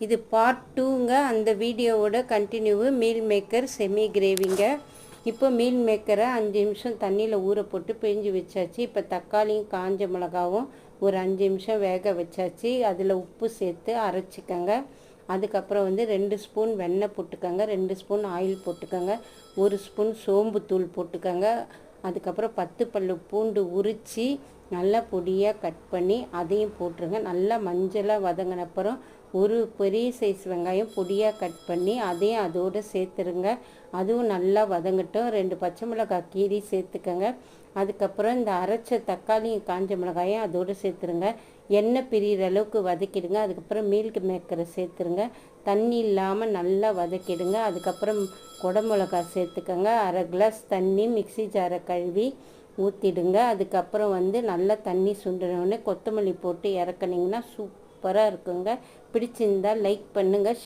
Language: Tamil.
இது பார்ட் 2ங்க. அந்த வீடியோவோட கண்டினியூவு மீல் மேக்கர் செமி கிரேவிங்க. இப்போ மீல் மேக்கரை 5 நிமிஷம் தண்ணியில் ஊற போட்டு பிழிஞ்சு வச்சாச்சு. இப்போ தக்காளியும் காஞ்ச மிளகாவும் ஒரு 5 நிமிஷம் வேக வச்சாச்சு. அதில் உப்பு சேர்த்து அரைச்சிக்கங்க. அதுக்கப்புறம் 2 ஸ்பூன் வெண்ணெய் போட்டுக்கோங்க, 2 ஸ்பூன் ஆயில் போட்டுக்கோங்க, 1 ஸ்பூன் சோம்பு தூள் போட்டுக்கோங்க. அதுக்கப்புறம் 10 பல்லு பூண்டு உரித்து நல்லா பொடியாக கட் பண்ணி அதையும் போட்டுருங்க. நல்லா மஞ்சளாக வதங்கினப்புறம் ஒரு பெரிய சைஸ் வெங்காயம் பொடியாக கட் பண்ணி அதையும் அதோடு சேர்த்துருங்க. அதுவும் நல்லா வதங்கட்டும். 2 பச்சை மிளகாய் கீரி சேர்த்துக்கங்க. அதுக்கப்புறம் இந்த அரைச்ச தக்காளியும் காஞ்ச மிளகாயும் அதோடு சேர்த்துருங்க. எண்ணெய் பிரிகிற அளவுக்கு வதக்கிடுங்க. அதுக்கப்புறம் மீல் மேக்கரை சேர்த்துருங்க. தண்ணி இல்லாமல் நல்லா வதக்கிடுங்க. அதுக்கப்புறம் குடமிளகாய் சேர்த்துக்கங்க. அரை கிளாஸ் தண்ணி மிக்ஸி ஜாரை கழுவி ஊற்றிடுங்க. அதுக்கப்புறம் நல்லா தண்ணி சுண்டினோடனே கொத்தமல்லி போட்டு இறக்குனிங்கன்னா சூப்பராக இருக்குங்க. பிடிச்சிருந்தால் லைக் பண்ணுங்கள்.